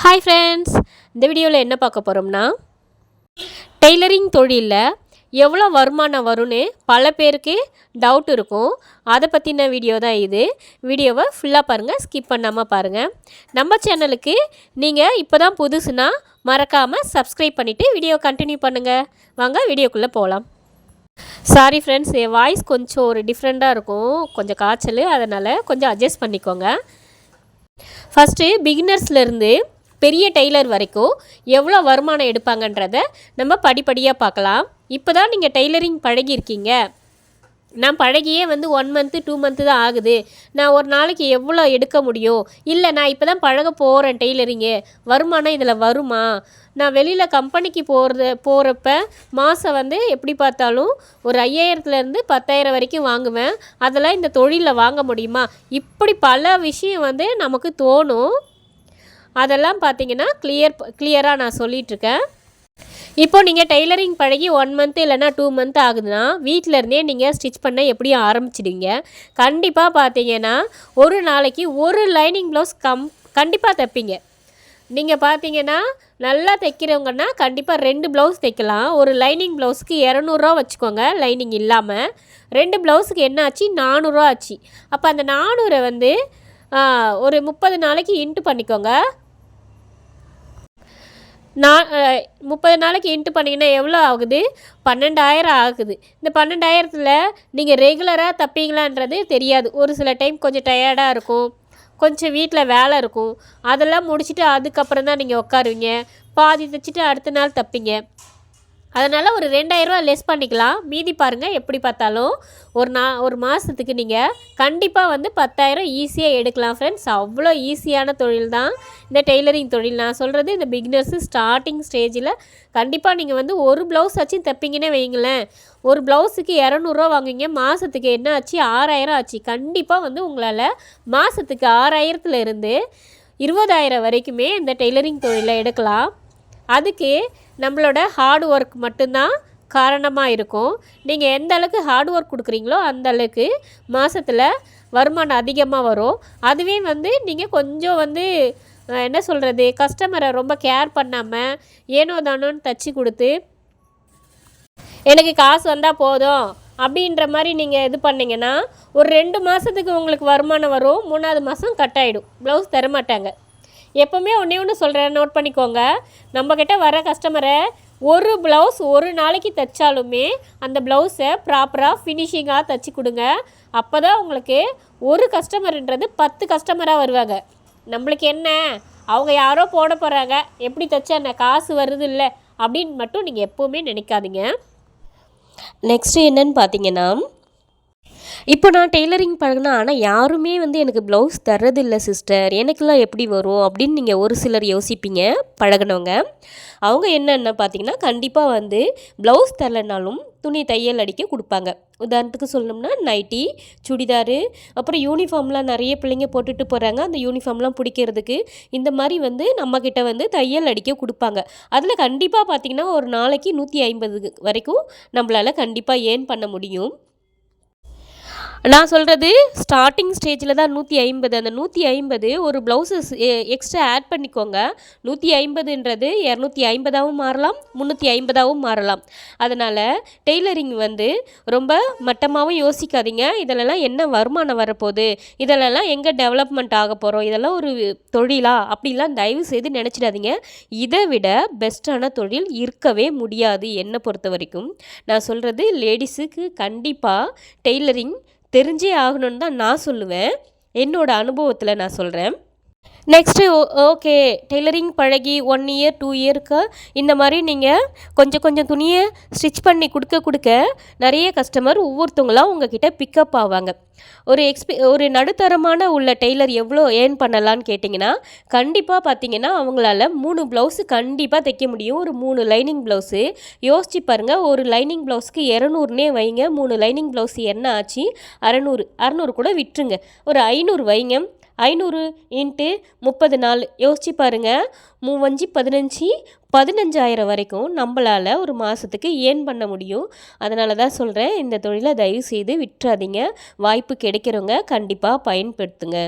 Hi friends, இந்த வீடியோவில் என்ன பார்க்க போகிறோம்னா, டெய்லரிங் தொழிலில் எவ்வளோ வருமானம் வரும்னு பல பேருக்கு டவுட் இருக்கும். அதை பற்றின வீடியோ தான் இது. வீடியோவை ஃபுல்லாக பாருங்கள், ஸ்கிப் பண்ணாமல் பாருங்கள். நம்ம சேனலுக்கு நீங்கள் இப்போ தான் புதுசுனா மறக்காமல் சப்ஸ்கிரைப் பண்ணிவிட்டு வீடியோ கண்டினியூ பண்ணுங்கள். வாங்க வீடியோக்குள்ளே போகலாம். சாரி ஃப்ரெண்ட்ஸ், என் வாய்ஸ் கொஞ்சம் ஒரு டிஃப்ரெண்ட்டாக இருக்கும், கொஞ்சம் காய்ச்சல், அதனால் கொஞ்சம் அட்ஜஸ்ட் பண்ணிக்கோங்க. ஃபஸ்ட்டு பிகினர்ஸ்லேருந்து பெரிய டெய்லர் வரைக்கும் எவ்வளோ வருமானம் எடுப்பாங்கன்றதை நம்ம படிப்படியாக பார்க்கலாம். இப்போ தான் நீங்கள் டெய்லரிங் பழகியிருக்கீங்க, நான் பழகியே 1 மந்த்து 2 மந்த்து தான் ஆகுது, நான் ஒரு நாளைக்கு எவ்வளோ எடுக்க முடியும், இல்லை நான் இப்போ தான் பழக போகிறேன் டெய்லரிங்கு, வருமானம் இதில் வருமா, நான் வெளியில் கம்பெனிக்கு போகிறப்ப மாதம் எப்படி பார்த்தாலும் ஒரு 5000லேருந்து 10,000 வரைக்கும் வாங்குவேன், அதெல்லாம் இந்த தொழிலில் வாங்க முடியுமா, இப்படி பல விஷயம் நமக்கு தோணும். அதெல்லாம் பார்த்தீங்கன்னா கிளியராக நான் சொல்லிகிட்ருக்கேன். இப்போது நீங்கள் டெய்லரிங் பழகி 1 மந்த்து இல்லைனா 2 மந்த் ஆகுதுன்னா வீட்டிலருந்தே நீங்கள் ஸ்டிச் பண்ண எப்படியும் ஆரம்பிச்சிடுவீங்க. கண்டிப்பாக பார்த்தீங்கன்னா ஒரு நாளைக்கு ஒரு லைனிங் ப்ளவுஸ் கண்டிப்பாக தைப்பீங்க. நீங்கள் பார்த்தீங்கன்னா நல்லா தைக்கிறவங்கன்னா கண்டிப்பாக 2 ப்ளவுஸ் தைக்கலாம். ஒரு லைனிங் ப்ளவுஸுக்கு 200 வச்சுக்கோங்க, லைனிங் இல்லாமல். 2 ப்ளவுஸுக்கு என்ன ஆச்சு, 400 ஆச்சு. அப்போ அந்த 400 ஒரு 30 நாளைக்கு இன்ட்டு பண்ணிக்கோங்க. 30 நாளைக்கு இன்ட்டு பண்ணிங்கன்னா எவ்வளோ ஆகுது, 12,000 ஆகுது. இந்த 12,000த்தில் நீங்கள் ரெகுலராக தப்பீங்களான்றது தெரியாது. ஒரு சில டைம் கொஞ்சம் டயர்டாக இருக்கும், கொஞ்சம் வீட்டில் வேலை இருக்கும், அதெல்லாம் முடிச்சுட்டு அதுக்கப்புறம் தான் நீங்கள் உட்காருவீங்க. பாதி தைச்சிட்டு அடுத்த நாள் தப்பீங்க. அதனால் ஒரு 2,000 லெஸ் பண்ணிக்கலாம். மீதி பாருங்கள், எப்படி பார்த்தாலும் ஒரு மாதத்துக்கு நீங்கள் கண்டிப்பாக 10,000 ஈஸியாக எடுக்கலாம் ஃப்ரெண்ட்ஸ். அவ்வளோ ஈஸியான தொழில் தான் இந்த டெய்லரிங் தொழில். நான் சொல்கிறது இந்த பிகினர்ஸு ஸ்டார்டிங் ஸ்டேஜில் கண்டிப்பாக நீங்கள் ஒரு ப்ளவுஸ் ஆச்சு தைப்பீங்கன்னே வைங்களேன். ஒரு ப்ளவுஸுக்கு 200 வாங்குவீங்க, மாதத்துக்கு என்ன ஆச்சு, 6,000 ஆச்சு. கண்டிப்பாக உங்களால் மாதத்துக்கு 6,000லேருந்து 20,000 வரைக்குமே இந்த டெய்லரிங் தொழிலை எடுக்கலாம். அதுக்கு நம்மளோட ஹார்ட் ஒர்க் மட்டும்தான் காரணமாக இருக்கும். நீங்கள் எந்த அளவுக்கு ஹார்ட் ஒர்க் கொடுக்குறீங்களோ அந்த அளவுக்கு மாதத்தில் வருமானம் அதிகமாக வரும். அதுவே நீங்கள் கொஞ்சம் என்ன சொல்கிறது, கஸ்டமரை ரொம்ப கேர் பண்ணாமல் ஏனோ தானோன்னு தச்சு கொடுத்து எனக்கு காசு வந்தால் போதும் அப்படின்ற மாதிரி நீங்கள் இது பண்ணிங்கன்னா ஒரு 2 மாதத்துக்கு உங்களுக்கு வருமானம் வரும். 3ஆவது மாதம் கட் ஆகிடும், ப்ளவுஸ் தரமாட்டாங்க. எப்போவுமே ஒன்று சொல்கிறேன், நோட் பண்ணிக்கோங்க. நம்மக்கிட்ட வர கஸ்டமரை ஒரு ப்ளவுஸ் ஒரு நாளைக்கு தைச்சாலுமே அந்த ப்ளவுஸை ப்ராப்பராக ஃபினிஷிங்காக தைச்சி கொடுங்க. அப்போ தான் உங்களுக்கு ஒரு கஸ்டமர்ன்றது 10 கஸ்டமராக வருவாங்க. நம்மளுக்கு என்ன, அவங்க யாரோ போட போகிறாங்க, எப்படி தைச்சா என்ன, காசு வருது இல்லை அப்படின்னு மட்டும் நீங்கள் எப்போவுமே நினைக்காதீங்க. நெக்ஸ்ட்டு என்னன்னு பார்த்தீங்கன்னா, இப்போ நான் டெய்லரிங் பழகினா, ஆனால் யாருமே எனக்கு ப்ளவுஸ் தர்றதில்ல சிஸ்டர், எனக்கெல்லாம் எப்படி வரும் அப்படின்னு நீங்கள் ஒரு சிலர் யோசிப்பீங்க. பழகினவங்க அவங்க என்னென்ன பார்த்தீங்கன்னா, கண்டிப்பாக ப்ளவுஸ் தரலைனாலும் துணி தையல் அடிக்க கொடுப்பாங்க. உதாரணத்துக்கு சொல்லணும்னா நைட்டி, சுடிதாரு, அப்புறம் யூனிஃபார்ம்லாம் நிறைய பிள்ளைங்க போட்டுட்டு போகிறாங்க, அந்த யூனிஃபார்ம்லாம் பிடிக்கிறதுக்கு இந்த மாதிரி நம்மக்கிட்ட தையல் அடிக்க கொடுப்பாங்க. அதில் கண்டிப்பாக பார்த்தீங்கன்னா ஒரு நாளைக்கு 150 வரைக்கும் நம்மளால் கண்டிப்பாக ஏர்ன் பண்ண முடியும். நான் சொல்கிறது ஸ்டார்டிங் ஸ்டேஜில் தான் 150. அந்த 150 ஒரு ப்ளவுஸஸ் எக்ஸ்ட்ரா ஆட் பண்ணிக்கோங்க. 150ன்றது 250ஆகவும் மாறலாம், 350ஆகவும் மாறலாம். அதனால் டெய்லரிங் ரொம்ப மட்டமாகவும் யோசிக்காதீங்க. இதிலெல்லாம் என்ன வருமானம் வரப்போகுது, இதிலெல்லாம் எங்கே டெவலப்மெண்ட் ஆக போகிறோம், இதெல்லாம் ஒரு தொழிலா அப்படிலாம் தயவு செய்து நினச்சிடாதீங்க. இதை விட பெஸ்ட்டான தொழில் இருக்கவே முடியாது என்னை பொறுத்த வரைக்கும். நான் சொல்கிறது லேடிஸுக்கு கண்டிப்பாக டெய்லரிங் தெரிஞ்சே ஆகணும்னு தான் நான் சொல்லுவேன். என்னோடய அனுபவத்தில் நான் சொல்கிறேன். நெக்ஸ்ட்டு ஓகே, டெய்லரிங் பழகி 1 இயர் 2 இயருக்கு இந்த மாதிரி நீங்கள் கொஞ்சம் துணியை ஸ்டிச் பண்ணி கொடுக்க நிறைய கஸ்டமர் ஒவ்வொருத்தவங்களாம் உங்ககிட்ட பிக்கப் ஆவாங்க. ஒரு நடுத்தரமான உள்ள டெய்லர் எவ்வளோ ஏர்ன் பண்ணலான்னு கேட்டிங்கன்னா, கண்டிப்பாக பார்த்தீங்கன்னா அவங்களால 3 ப்ளவுஸு கண்டிப்பாக தைக்க முடியும். ஒரு 3 லைனிங் ப்ளவுஸு யோசிச்சு பாருங்கள். ஒரு லைனிங் ப்ளவுஸுக்கு 200னே வைங்க. 3 லைனிங் ப்ளவுஸு என்ன ஆச்சு, 600 கூட விட்டுருங்க, ஒரு 500 வைங்க. 500 இன்ட்டு 30 நாள் யோசிச்சு பாருங்கள். 3 15 15,000 வரைக்கும் நம்மளால் ஒரு மாதத்துக்கு ஏர்ன் பண்ண முடியும். அதனால தான் சொல்கிறேன், இந்த தொழிலை தயவு செய்து விட்டுறாதீங்க. வாய்ப்பு கிடைக்கிறவங்க கண்டிப்பாக பயன்படுத்துங்க.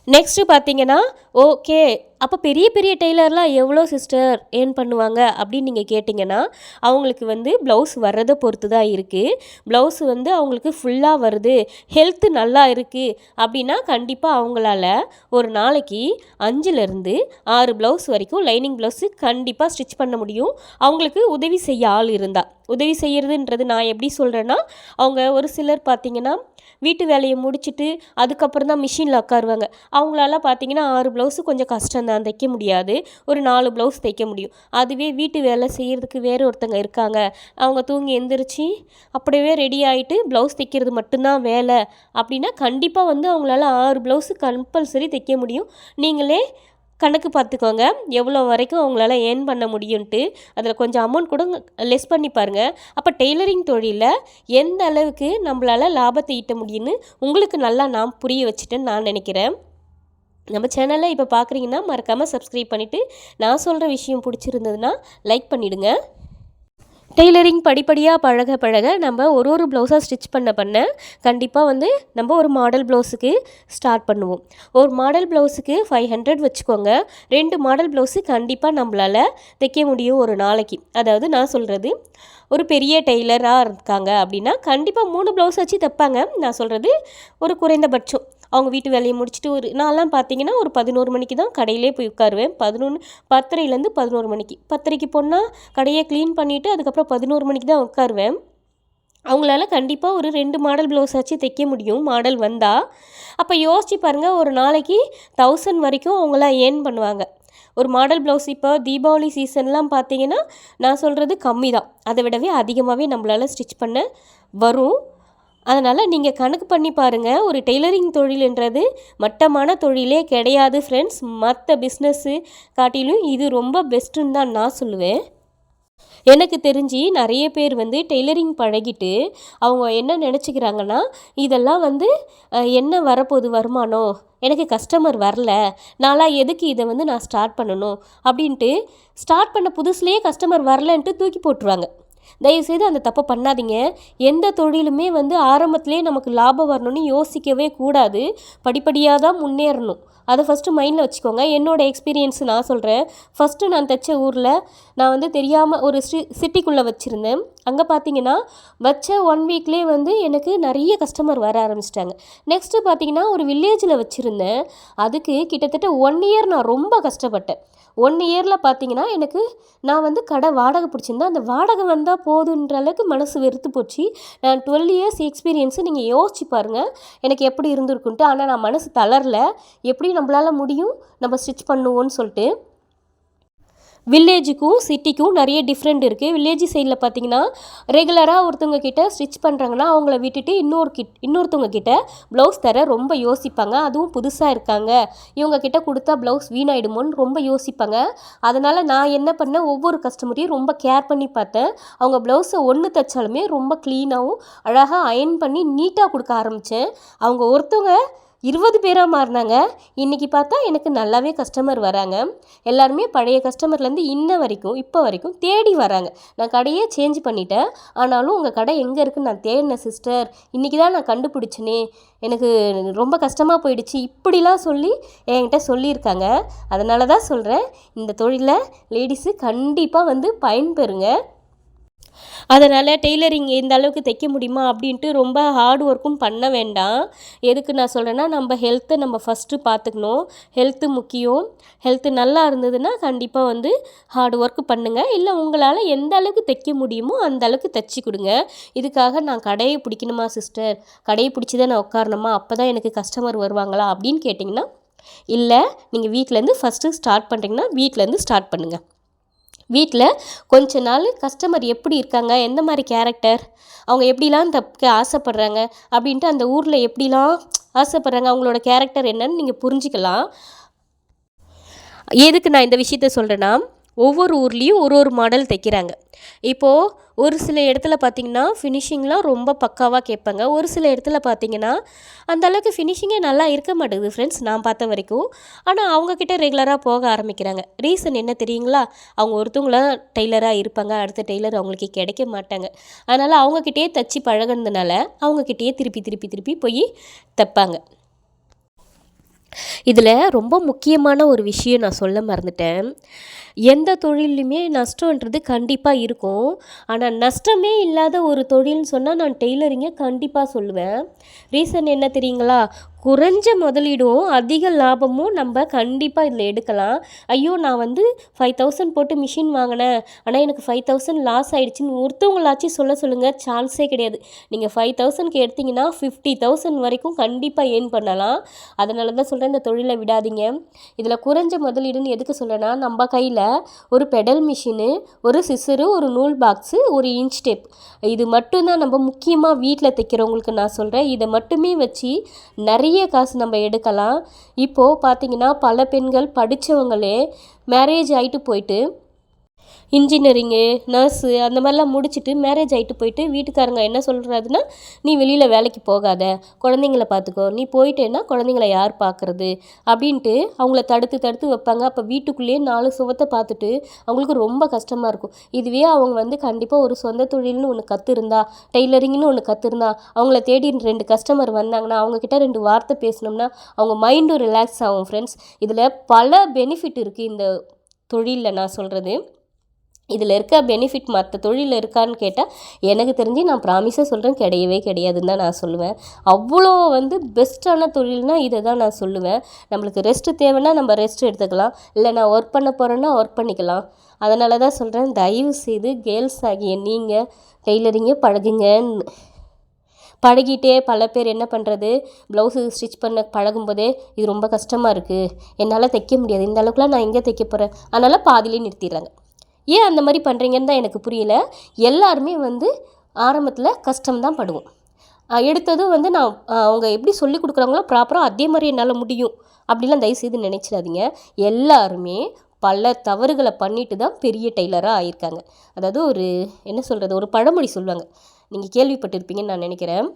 நெக்ஸ்ட்டு பார்த்தீங்கன்னா, ஓகே அப்போ பெரிய பெரிய டெய்லர்லாம் எவ்வளோ சிஸ்டர் ஏர்ன் பண்ணுவாங்க அப்படின்னு நீங்கள் கேட்டிங்கன்னா, அவங்களுக்கு வந்து ப்ளவுஸ் வர்றதை பொறுத்து தான் இருக்குது. ப்ளவுஸ் வந்து அவங்களுக்கு ஃபுல்லாக வருது, ஹெல்த்து நல்லா இருக்குது அப்படின்னா கண்டிப்பாக அவங்களால ஒரு நாளைக்கு 5லேருந்து 6 ப்ளவுஸ் வரைக்கும் லைனிங் ப்ளவுஸு கண்டிப்பாக ஸ்டிச் பண்ண முடியும். அவங்களுக்கு உதவி செய்ய ஆள் இருந்தால். உதவி செய்கிறதுன்றது நான் எப்படி சொல்கிறேன்னா, அவங்க ஒரு சிலர் பார்த்திங்கன்னா வீட்டு வேலையை முடிச்சுட்டு அதுக்கப்புறம் தான் மிஷினில் உட்காருவாங்க. அவங்களால பார்த்தீங்கன்னா 6 ப்ளவுஸு கொஞ்சம் கஷ்டம்தான், தைக்க முடியாது. ஒரு 4 ப்ளவுஸ் தைக்க முடியும். அதுவே வீட்டு வேலை செய்கிறதுக்கு வேறு ஒருத்தங்க இருக்காங்க, அவங்க தூங்கி எந்திரிச்சு அப்படியே ரெடி ஆகிட்டு ப்ளவுஸ் தைக்கிறது மட்டும்தான் வேலை அப்படின்னா கண்டிப்பாக வந்து அவங்களால 6 ப்ளவுஸு கம்பல்சரி தைக்க முடியும். நீங்களே கணக்கு பார்த்துக்கோங்க எவ்வளோ வரைக்கும் அவங்களால ஏர்ன் பண்ண முடியும்ன்ட்டு. அதில் கொஞ்சம் அமௌண்ட் கூட லெஸ் பண்ணி பாருங்கள். அப்போ டெய்லரிங் தொழிலில் எந்த அளவுக்கு நம்மளால் லாபத்தை ஈட்ட முடியும்னு உங்களுக்கு நல்லா நான் புரிய வச்சுட்டேன்னு நான் நினைக்கிறேன். நம்ம சேனலில் இப்போ பார்க்குறீங்கன்னா மறக்காமல் சப்ஸ்கிரைப் பண்ணிவிட்டு, நான் சொல்கிற விஷயம் பிடிச்சிருந்ததுன்னா லைக் பண்ணிவிடுங்க. டெய்லரிங் படிப்படியாக பழக நம்ம ஒரு ப்ளவுஸாக ஸ்டிச் பண்ண கண்டிப்பாக வந்து நம்ம ஒரு மாடல் ப்ளவுஸுக்கு ஸ்டார்ட் பண்ணுவோம். ஒரு மாடல் ப்ளவுஸுக்கு 500 வச்சுக்கோங்க. 2 மாடல் ப்ளவுஸு கண்டிப்பாக நம்மளால் தைக்க முடியும் ஒரு நாளைக்கு. அதாவது நான் சொல்கிறது, ஒரு பெரிய டெய்லராக இருக்காங்க அப்படின்னா கண்டிப்பாக 3 ப்ளவுஸ் வச்சு தைப்பாங்க. நான் சொல்கிறது ஒரு குறைந்தபட்சம் அவங்க வீட்டு வேலையை முடிச்சுட்டு நான்லாம் பார்த்தீங்கன்னா ஒரு 11 மணிக்கு தான் கடையிலே போய் உட்காருவேன். 10:30லேருந்து 11 மணிக்கு. 10:30க்கு போனால் கடையை க்ளீன் பண்ணிவிட்டு அதுக்கப்புறம் 11 மணிக்கு தான் உட்காருவேன். அவங்களால கண்டிப்பாக ஒரு 2 மாடல் ப்ளவுஸ் ஆச்சு தைக்க முடியும் மாடல் வந்தால். அப்போ யோசிச்சு பாருங்கள், ஒரு நாளைக்கு 1000 வரைக்கும் அவங்களாம் ஏர்ன் பண்ணுவாங்க. ஒரு மாடல் ப்ளவுஸ் இப்போ தீபாவளி சீசன்லாம் பார்த்தீங்கன்னா நான் சொல்கிறது கம்மி தான், அதை விடவே அதிகமாகவே நம்மளால் ஸ்டிச் பண்ண வரும். அதனால் நீங்கள் கணக்கு பண்ணி பாருங்கள். ஒரு டெய்லரிங் தொழில்ன்றது மட்டமான தொழிலே கிடையாது ஃப்ரெண்ட்ஸ். மற்ற பிஸ்னஸ்ஸு காட்டிலும் இது ரொம்ப பெஸ்ட்டுன்னு தான் நான் சொல்லுவேன். எனக்கு தெரிஞ்சு நிறைய பேர் வந்து டெய்லரிங் பழகிட்டு அவங்க என்ன நினச்சிக்கிறாங்கன்னா, இதெல்லாம் வந்து என்ன வரப்போகுது வருமானம், எனக்கு கஸ்டமர் வரல, நான்லாம் எதுக்கு இதை வந்து நான் ஸ்டார்ட் பண்ணணும் அப்படின்ட்டு ஸ்டார்ட் பண்ண புதுசுலேயே கஸ்டமர் வரலன்ட்டு தூக்கி போட்டுருவாங்க. தயவுசெய்து அந்த தப்பை பண்ணாதீங்க. எந்த தொழிலுமே வந்து ஆரம்பத்திலே நமக்கு லாபம் வரணும்னு யோசிக்கவே கூடாது. படிப்படியாக தான் முன்னேறணும். அதை ஃபஸ்ட்டு மைண்டில் வச்சுக்கோங்க. என்னோடய எக்ஸ்பீரியன்ஸ் நான் சொல்கிறேன். ஃபஸ்ட்டு நான் தைச்ச ஊரில் நான் வந்து தெரியாமல் ஒரு சிட்டிக்குள்ளே வச்சுருந்தேன். அங்கே பார்த்தீங்கன்னா வச்ச 1 வீக்லேயே வந்து எனக்கு நிறைய கஸ்டமர் வர ஆரம்பிச்சிட்டாங்க. நெக்ஸ்ட்டு பார்த்தீங்கன்னா ஒரு வில்லேஜில் வச்சுருந்தேன். அதுக்கு கிட்டத்தட்ட 1 இயர் நான் ரொம்ப கஷ்டப்பட்டேன். 1 இயரில் பார்த்தீங்கன்னா எனக்கு நான் வந்து கடை வாடகை பிடிச்சிருந்தேன். அந்த வாடகை வந்தால் போதுன்ற அளவுக்கு மனசு வெறுத்து போச்சு. நான் 12 இயர்ஸ் எக்ஸ்பீரியன்ஸு நீங்கள் யோசிச்சு பாருங்கள் எனக்கு எப்படி இருந்திருக்குன்ட்டு. ஆனால் நான் மனசு தளரல. எப்படி நம்மளால் முடியும், நம்ம ஸ்டிச் பண்ணுவோன்னு சொல்லிட்டு. வில்லேஜுக்கும் சிட்டிக்கும் நிறைய டிஃப்ரெண்ட் இருக்குது. வில்லேஜ் சைடில் பார்த்தீங்கன்னா ரெகுலராக ஒருத்தவங்க கிட்ட ஸ்டிச் பண்ணுறாங்கன்னா அவங்கள விட்டுட்டு இன்னொருத்தவங்க கிட்ட ப்ளவுஸ் தர ரொம்ப யோசிப்பாங்க. அதுவும் புதுசாக இருக்காங்க, இவங்க கிட்ட கொடுத்தா ப்ளவுஸ் வீணாயிடுமோன்னு ரொம்ப யோசிப்பாங்க. அதனால் நான் என்ன பண்ணேன், ஒவ்வொரு கஸ்டமரையும் ரொம்ப கேர் பண்ணி பார்த்தேன். அவங்க ப்ளவுஸை ஒன்று தைச்சாலுமே ரொம்ப க்ளீனாகவும் அழகாக அயர்ன் பண்ணி நீட்டாக கொடுக்க ஆரம்பித்தேன். அவங்க ஒருத்தவங்க 20 பேராக மாறினாங்க. இன்றைக்கி பார்த்தா எனக்கு நல்லாவே கஸ்டமர் வராங்க. எல்லாருமே பழைய கஸ்டமர்லேருந்து இப்போ வரைக்கும் தேடி வராங்க. நான் கடையே சேஞ்ச் பண்ணிட்டேன், ஆனாலும் உங்கள் கடை எங்கே இருக்குன்னு நான் தேடினேன் சிஸ்டர், இன்றைக்கி தான் நான் கண்டுபிடிச்சினே, எனக்கு ரொம்ப கஷ்டமாக போயிடுச்சு இப்படிலாம் சொல்லி என்கிட்ட சொல்லியிருக்காங்க. அதனால தான் சொல்கிறேன், இந்த தொழிலில் லேடிஸு கண்டிப்பாக வந்து பயன்பெறுங்க. அதனால் டெய்லரிங் இந்த அளவுக்கு தைக்க முடியுமா அப்படின்ட்டு ரொம்ப ஹார்ட் ஒர்க்கும் பண்ண வேண்டாம். எதுக்கு நான் சொல்கிறேன்னா, நம்ம ஹெல்த்தை நம்ம ஃபஸ்ட்டு பார்த்துக்கணும். ஹெல்த்து முக்கியம். ஹெல்த்து நல்லா இருந்ததுன்னா கண்டிப்பாக வந்து ஹார்ட் ஒர்க்கு பண்ணுங்கள். இல்லை உங்களால் எந்த அளவுக்கு தைக்க முடியுமோ அந்த அளவுக்கு தைச்சி கொடுங்க. இதுக்காக நான் கடையை பிடிக்கணுமா சிஸ்டர், கடையை பிடிச்சி தான் நான் உட்காரணுமா, அப்போ தான் எனக்கு கஸ்டமர் வருவாங்களா அப்படின்னு கேட்டிங்கன்னா, இல்லை, நீங்கள் வீட்டிலேருந்து ஃபஸ்ட்டு ஸ்டார்ட் பண்ணுறீங்கன்னா வீட்டிலேருந்து ஸ்டார்ட் பண்ணுங்கள். வீட்டில் கொஞ்ச நாள் கஸ்டமர் எப்படி இருக்காங்க, எந்த மாதிரி கேரக்டர், அவங்க எப்படிலாம் தைக்க ஆசைப்பட்றாங்க அப்படின்ட்டு அந்த ஊரில் எப்படிலாம் ஆசைப்பட்றாங்க, அவங்களோட கேரக்டர் என்னன்னு நீங்கள் புரிஞ்சிக்கலாம். எதுக்கு நான் இந்த விஷயத்த சொல்கிறேன்னா, ஒவ்வொரு ஊர்லேயும் ஒரு மாடல் தைக்கிறாங்க. இப்போது ஒரு சில இடத்துல பார்த்திங்கன்னா ஃபினிஷிங்லாம் ரொம்ப பக்காவாக கேட்பாங்க. ஒரு சில இடத்துல பார்த்திங்கன்னா அந்த அளவுக்கு ஃபினிஷிங்கே நல்லா இருக்க மாட்டேங்குது ஃப்ரெண்ட்ஸ், நான் பார்த்த வரைக்கும். ஆனால் அவங்கக்கிட்ட ரெகுலராக போக ஆரம்பிக்கிறாங்க. ரீசன் என்ன தெரியுங்களா? அவங்க ஒருத்தவங்கள டெய்லராக இருப்பாங்க, அடுத்த டெய்லர் அவங்களுக்கு கிடைக்க மாட்டாங்க. அதனால் அவங்கக்கிட்டே தைச்சி பழகினதுனால அவங்கக்கிட்டேயே திருப்பி போய் தைப்பாங்க. இதில் ரொம்ப முக்கியமான ஒரு விஷயம் நான் சொல்ல மறந்துட்டேன். எந்த தொழில்லையுமே நஷ்டன்றது கண்டிப்பாக இருக்கும். ஆனால் நஷ்டமே இல்லாத ஒரு தொழில்னு சொன்னால் நான் டெய்லரிங்கை கண்டிப்பாக சொல்லுவேன். ரீசன் என்ன தெரியுங்களா? குறைஞ்ச முதலீடும் அதிக லாபமும் நம்ம கண்டிப்பாக இதில் எடுக்கலாம். ஐயோ, நான் வந்து 5000 போட்டு மிஷின் வாங்கினேன், ஆனால் எனக்கு 5000 லாஸ் ஆகிடுச்சின்னு ஒருத்தவங்களாச்சும் சொல்லுங்கள். சான்ஸே கிடையாது. நீங்கள் 5000க்கு எடுத்திங்கன்னா 50,000 வரைக்கும் கண்டிப்பாக ஏர்ன் பண்ணலாம். அதனால தான் சொல்கிறேன், இந்த தொழிலை விடாதீங்க. இதில் குறைஞ்ச முதலீடுன்னு எதுக்கு சொல்கிறேன்னா, நம்ம கையில் ஒரு பெடல் மிஷினு, ஒரு சிசரு, ஒரு நூல் பாக்ஸு, ஒரு இன்ச் டேப், இது மட்டும்தான் நம்ம முக்கியமாக வீட்டில் தைக்கிறவங்களுக்கு நான் சொல்கிறேன். இதை மட்டுமே வச்சு நிறைய காசு நம்ம எடுக்கலாம். இப்போது பார்த்திங்கன்னா பல பெண்கள் படித்தவங்களே மேரேஜ் ஆகிட்டு போயிட்டு இன்ஜினியரிங்கு, நர்ஸு அந்த மாதிரிலாம் முடிச்சுட்டு மேரேஜ் ஆகிட்டு போயிட்டு வீட்டுக்காரங்க என்ன சொல்கிறதுனா, நீ வெளியில் வேலைக்கு போகாத, குழந்தைங்கள பார்த்துக்கோ, நீ போயிட்டேன்னா குழந்தைங்கள யார் பார்க்குறது அப்படின்ட்டு அவங்கள தடுத்து வைப்பாங்க. அப்போ வீட்டுக்குள்ளேயே 4 சுவத்தை பார்த்துட்டு அவங்களுக்கு ரொம்ப கஷ்டமாக இருக்கும். இதுவே அவங்க வந்து கண்டிப்பாக ஒரு சொந்த தொழில்னு ஒன்று கற்றுருந்தா, டெய்லரிங்னு ஒன்று கற்றுருந்தா, அவங்கள தேடி 2 கஸ்டமர் வந்தாங்கன்னா அவங்கக்கிட்ட 2 வார்த்தை பேசினோம்னா அவங்க மைண்டும் ரிலாக்ஸ் ஆகும். ஃப்ரெண்ட்ஸ், இதில் பல பெனிஃபிட் இருக்குது இந்த தொழிலில். நான் சொல்கிறது, இதில் இருக்க பெனிஃபிட் மற்ற தொழிலில் இருக்கான்னு கேட்டால் எனக்கு தெரிஞ்சு நான் ப்ராமிஸாக சொல்கிறேன், கிடையவே கிடையாதுன்னு தான் நான் சொல்லுவேன். அவ்வளோ வந்து பெஸ்ட்டான தொழில்னால் இதை தான் நான் சொல்லுவேன். நம்மளுக்கு ரெஸ்ட்டு தேவைன்னா நம்ம ரெஸ்ட் எடுத்துக்கலாம், இல்லை நான் ஒர்க் பண்ண போகிறேன்னா ஒர்க் பண்ணிக்கலாம். அதனால தான் சொல்கிறேன், தயவு செய்து கேர்ள்ஸ் ஆகிய நீங்கள் டெய்லரிங்கே பழகுங்கன்னு. பழகிட்டே பல பேர் என்ன பண்ணுறது, ப்ளவுஸு ஸ்டிச் பண்ண பழகும்போதே இது ரொம்ப கஷ்டமாக இருக்குது, என்னால் தைக்க முடியாது, இந்த அளவுக்குலாம் நான் எங்கே தைக்க போகிறேன், அதனால் பாதியிலே நிறுத்திடுறாங்க. ஏன் அந்த மாதிரி பண்ணுறீங்கன்னு தான் எனக்கு புரியல. எல்லாருமே வந்து ஆரம்பத்தில் கஷ்டம்தான் படுவோம். எடுத்ததும் வந்து நான் அவங்க எப்படி சொல்லி கொடுக்குறாங்களோ ப்ராப்பராக அதே மாதிரி என்னால் முடியும் அப்படிலாம் தயவுசெய்து நினச்சிடாதீங்க. எல்லாருமே பல தவறுகளை பண்ணிட்டு தான் பெரிய டெய்லராக ஆகியிருக்காங்க. அதாவது ஒரு என்ன சொல்கிறது, ஒரு பழமொழி சொல்லுவாங்க, நீங்கள் கேள்விப்பட்டிருப்பீங்கன்னு நான் நினைக்கிறேன்.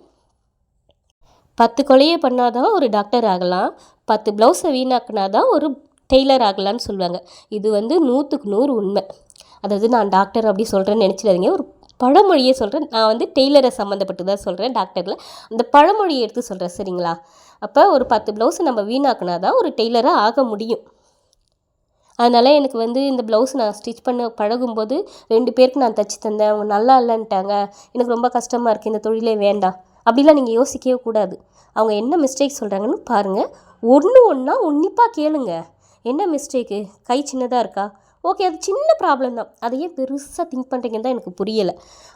10 கொலையை பண்ணாதான் ஒரு டாக்டர் ஆகலாம், 10 ப்ளவுஸை வீணாக்குனாதான் ஒரு டெய்லர் ஆகலான்னு சொல்லுவாங்க. இது வந்து 100க்கு 100 உண்மை. அதாவது நான் டாக்டர் அப்படி சொல்கிறேன்னு நினச்சிடாதீங்க, ஒரு பழமொழியே சொல்கிறேன். நான் வந்து டெய்லரை சம்மந்தப்பட்டு தான் சொல்கிறேன், டாக்டரில். அந்த பழமொழியை எடுத்து சொல்கிறேன், சரிங்களா? அப்போ ஒரு 10 ப்ளவுஸை நம்ம வீணாக்குனா தான் ஒரு டெய்லராக ஆக முடியும். அதனால் எனக்கு வந்து இந்த ப்ளவுஸ் நான் ஸ்டிச் பண்ண பழகும்போது 2 பேருக்கு நான் தைச்சி தந்தேன், அவங்க நல்லா இல்லைன்ட்டாங்க, எனக்கு ரொம்ப கஷ்டமாக இருக்குது, இந்த தொழிலே வேண்டாம் அப்படிலாம் நீங்கள் யோசிக்கவே கூடாது. அவங்க என்ன மிஸ்டேக் சொல்கிறாங்கன்னு பாருங்கள், ஒன்றா உன்னிப்பாக கேளுங்க. என்ன மிஸ்டேக்கு, கை சின்னதாக இருக்கா, ஓகே, அது சின்ன ப்ராப்ளம் தான், அதை ஏன் பெருசாக திங்க் பண்ணுறீங்கன்னு தான் எனக்கு புரியலை.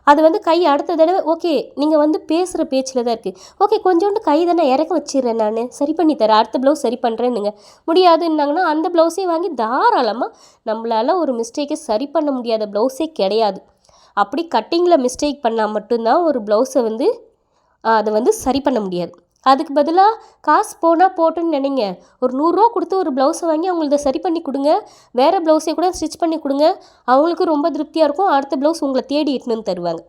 அது வந்து கை அடுத்த தடவை ஓகே, நீங்கள் வந்து பேசுகிற பேச்சில் தான் இருக்குது. ஓகே, கொஞ்சோண்டு கை தானே இறக்க வச்சிடுறேன், நான் சரி பண்ணி தரேன், அடுத்த ப்ளவுஸ் சரி பண்ணுறேன்னுங்க. முடியாதுன்னாங்கன்னா அந்த ப்ளவுஸே வாங்கி தாராளமாக, நம்மளால் ஒரு மிஸ்டேக்கை சரி பண்ண முடியாத ப்ளவுஸே கிடையாது. அப்படி கட்டிங்கில் மிஸ்டேக் பண்ணால் மட்டும்தான் ஒரு ப்ளவுஸை வந்து அதை வந்து சரி பண்ண முடியாது. அதுக்கு பதிலாக காசு போனால் போட்டுன்னு நினைங்க, ஒரு 100 ரூபா கொடுத்து ஒரு ப்ளவுஸை வாங்கி அவங்கள சரி பண்ணி கொடுங்க, வேறு ப்ளவுஸை கூட ஸ்டிச் பண்ணி கொடுங்க, அவங்களுக்கு ரொம்ப திருப்தியாக இருக்கும். அடுத்த ப்ளவுஸ் உங்களை தேடி இட்டுன்னு தருவாங்க.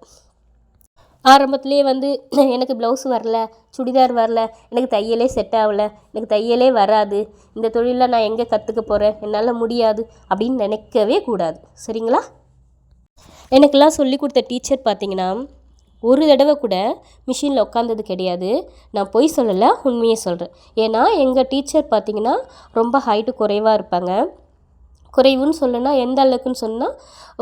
ஆரம்பத்துலேயே வந்து எனக்கு ப்ளவுஸ் வரல, சுடிதார் வரல, எனக்கு தையலே செட் ஆகலை, எனக்கு தையலே வராது, இந்த தொழிலில் நான் எங்கே கற்றுக்க போகிறேன், என்னால் முடியாது அப்படின்னு நினைக்கவே கூடாது, சரிங்களா? எனக்கெல்லாம் சொல்லி கொடுத்த டீச்சர் பார்த்திங்கன்னா ஒரு தடவை கூட மிஷினில் உட்காந்தது கிடையாது. நான் பொய் சொல்லலை, உண்மையை சொல்கிறேன். ஏன்னா எங்கள் டீச்சர் பார்த்திங்கன்னா ரொம்ப ஹைட்டு குறைவாக இருப்பாங்க. குறைவுன்னு சொல்லணும்னா எந்த அளவுக்குன்னு சொன்னால்,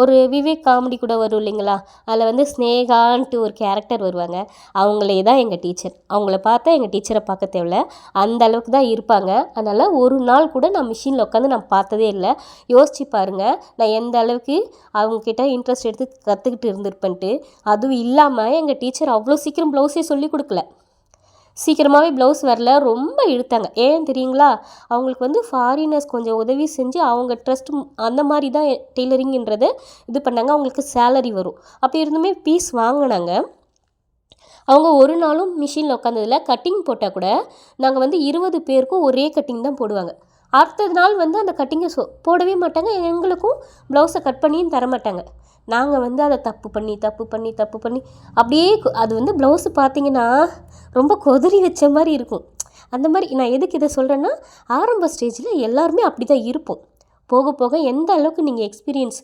ஒரு விவேக் காமெடி கூட வரும் இல்லைங்களா, அதில் வந்து ஸ்னேகான்ட்டு ஒரு கேரக்டர் வருவாங்க, அவங்களே தான் எங்கள் டீச்சர். அவங்கள பார்த்தா எங்கள் டீச்சரை பார்க்க தேவையில்ல, அந்த அளவுக்கு தான் இருப்பாங்க. அதனால் ஒரு நாள் கூட நான் மிஷினில் உட்காந்து நான் பார்த்ததே இல்லை. யோசிச்சு பாருங்கள், நான் எந்த அளவுக்கு அவங்கக்கிட்ட இன்ட்ரெஸ்ட் எடுத்து கற்றுக்கிட்டு இருந்திருப்பேன்ட்டு. அதுவும் இல்லாமல் எங்கள் டீச்சர் அவ்வளோ சீக்கிரம் ப்ளவுஸே சொல்லி கொடுக்கல, சீக்கிரமாகவே ப்ளவுஸ் வரல, ரொம்ப இழுத்தாங்க. ஏன் தெரியுங்களா, அவங்களுக்கு வந்து ஃபாரினர்ஸ் கொஞ்சம் உதவி செஞ்சு அவங்க ட்ரஸ்ட் அந்த மாதிரி தான் டெய்லரிங்கிறத இது பண்ணாங்க. அவங்களுக்கு சேலரி வரும், அப்படி இருந்துமே பீஸ் வாங்கினாங்க. அவங்க ஒரு நாளும் மிஷினில் உட்காந்ததில் கட்டிங் போட்டால் கூட நாங்கள் வந்து 20 பேருக்கும் ஒரே கட்டிங் தான் போடுவாங்க. அடுத்த நாள் வந்து அந்த கட்டிங்கை போடவே மாட்டாங்க, எங்களுக்கும் ப்ளவுஸை கட் பண்ணியும் தரமாட்டாங்க. நாங்கள் வந்து அதை தப்பு பண்ணி அப்படியே அது வந்து ப்ளவுஸு பார்த்திங்கன்னா ரொம்ப கொதறி வச்ச மாதிரி இருக்கும். அந்த மாதிரி நான் எதுக்கு இதை சொல்கிறேன்னா, ஆரம்ப ஸ்டேஜில் எல்லாருமே அப்படி தான் இருப்போம். போக போக எந்த அளவுக்கு நீங்கள் எக்ஸ்பீரியன்ஸ்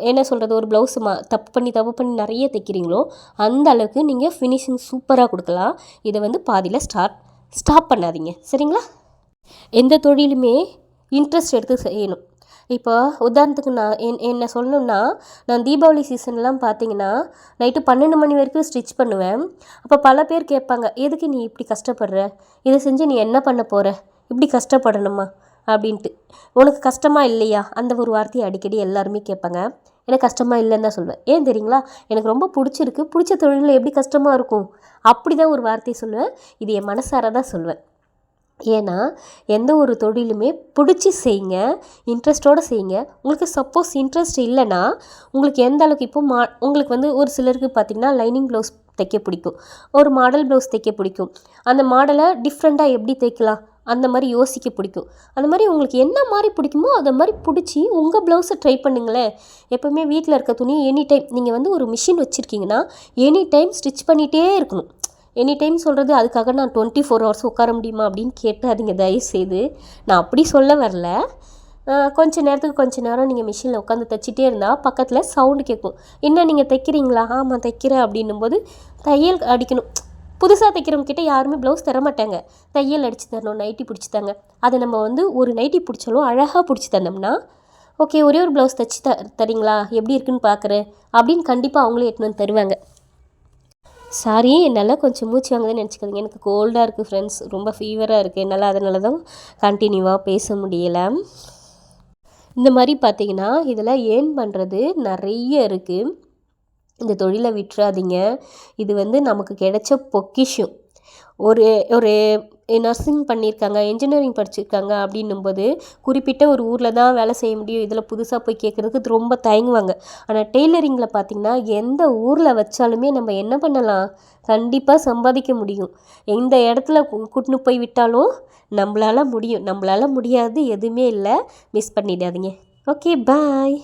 என்ன சொல்கிறது, ஒரு ப்ளவுஸு தப்பு பண்ணி நிறைய தைக்கிறீங்களோ அந்த அளவுக்கு நீங்கள் ஃபினிஷிங் சூப்பராக கொடுக்கலாம். இதை வந்து பாதியில் ஸ்டாப் பண்ணாதீங்க, சரிங்களா? எந்த தொழிலுமே இன்ட்ரெஸ்ட் எடுத்து செய்யணும். இப்போ உதாரணத்துக்கு நான் என்ன சொல்லணுன்னா, நான் தீபாவளி சீசன்லாம் பார்த்தீங்கன்னா நைட்டு 12 மணி வரைக்கும் ஸ்டிச் பண்ணுவேன். அப்போ பல பேர் கேட்பாங்க, எதுக்கு நீ இப்படி கஷ்டப்படுற, இதை செஞ்சு நீ என்ன பண்ண போகிற, இப்படி கஷ்டப்படணுமா அப்படின்ட்டு. உனக்கு கஷ்டமாக இல்லையா, அந்த ஒரு வார்த்தையை அடிக்கடி எல்லாருமே கேட்பாங்க. எனக்கு கஷ்டமாக இல்லைன்னு தான் சொல்லுவேன். ஏன் தெரியுங்களா, எனக்கு ரொம்ப பிடிச்சிருக்கு, பிடிச்ச தொழிலில் எப்படி கஷ்டமாக இருக்கும், அப்படி தான் ஒரு வார்த்தையை சொல்லுவேன். இது என் மனசார தான் சொல்லுவேன். ஏன்னா எந்த ஒரு தொழிலுமே பிடிச்சி செய்யுங்க, இன்ட்ரெஸ்ட்டோடு செய்யுங்க. உங்களுக்கு சப்போஸ் இன்ட்ரெஸ்ட் இல்லைன்னா உங்களுக்கு எந்த அளவுக்கு இப்போ உங்களுக்கு வந்து ஒரு சிலருக்கு பார்த்திங்கன்னா லைனிங் ப்ளவுஸ் தைக்க பிடிக்கும், ஒரு மாடல் ப்ளவுஸ் தைக்க பிடிக்கும். அந்த மாடலை டிஃப்ரெண்ட்டாக எப்படி தைக்கலாம் அந்த மாதிரி யோசிக்க பிடிக்கும். அந்த மாதிரி உங்களுக்கு என்ன மாதிரி பிடிக்குமோ அதை மாதிரி பிடிச்சி உங்கள் ப்ளவுஸை ட்ரை பண்ணுங்களேன். எப்போவுமே வீட்டில் இருக்க துணி எனி டைம் நீங்கள் வந்து ஒரு மிஷின் வச்சுருக்கீங்கன்னா எனி டைம் ஸ்டிச் பண்ணிகிட்டே இருக்கணும். எனி டைம் சொல்கிறது அதுக்காக நான் 24 ஹவர்ஸ் உட்கார முடியுமா அப்படின்னு கேட்டாதீங்க தயவுசெய்து. நான் அப்படி சொல்ல வரல. கொஞ்ச நேரத்துக்கு கொஞ்ச நேரம் நீங்கள் மிஷினில் உட்காந்து தைச்சிட்டே இருந்தால் பக்கத்தில் சவுண்டு கேட்கும். என்ன நீங்கள் தைக்கிறீங்களா, ஆமாம் தைக்கிறேன் அப்படின்னும்போது தையல் அடிக்கணும். புதுசாக தைக்கிறவங்கக்கிட்ட யாருமே ப்ளவுஸ் தர மாட்டாங்க, தையல் அடித்து தரணும், நைட்டி பிடிச்சி தாங்க. அதை நம்ம வந்து ஒரு நைட்டி பிடிச்சாலும் அழகாக பிடிச்சி தந்தோம்னா, ஓகே ஒரே ஒரு ப்ளவுஸ் தைச்சி தரீங்களா, எப்படி இருக்குன்னு பார்க்குறேன் அப்படின்னு கண்டிப்பாக அவங்களே எடுத்துன்னு வந்து தருவாங்க. சாரி, என்னால் கொஞ்சம் மூச்சு வாங்குதுன்னு நினச்சிக்காதீங்க. எனக்கு கோல்டாக இருக்குது ஃப்ரெண்ட்ஸ், ரொம்ப ஃபீவராக இருக்குது. என்னால் அதனால தான் கண்டினியூவாக பேச முடியலை. இந்த மாதிரி பார்த்திங்கன்னா இதில் ஏர்ன் பண்ணுறது நிறைய இருக்குது. இந்த தொழிலை விட்டுறாதீங்க. இது வந்து நமக்கு கிடைச்ச பொக்கிஷம். ஒரு ஒரு நர்சிங் பண்ணியிருக்காங்க, இன்ஜினியரிங் படிச்சிருக்காங்க அப்படின்னும்போது குறிப்பிட்ட ஒரு ஊரில் தான் வேலை செய்ய முடியும். இதில் புதுசாக போய் கேட்குறதுக்கு ரொம்ப தயங்குவாங்க. ஆனால் டெய்லரிங்கில் பார்த்திங்கன்னா எந்த ஊரில் வச்சாலுமே நம்ம என்ன பண்ணலாம், கண்டிப்பாக சம்பாதிக்க முடியும். எந்த இடத்துல கூட்டின்னு போய் விட்டாலும் நம்மளால் முடியும். நம்மளால் முடியாது எதுவுமே இல்லை. மிஸ் பண்ணிடாதீங்க. ஓகே, பாய்.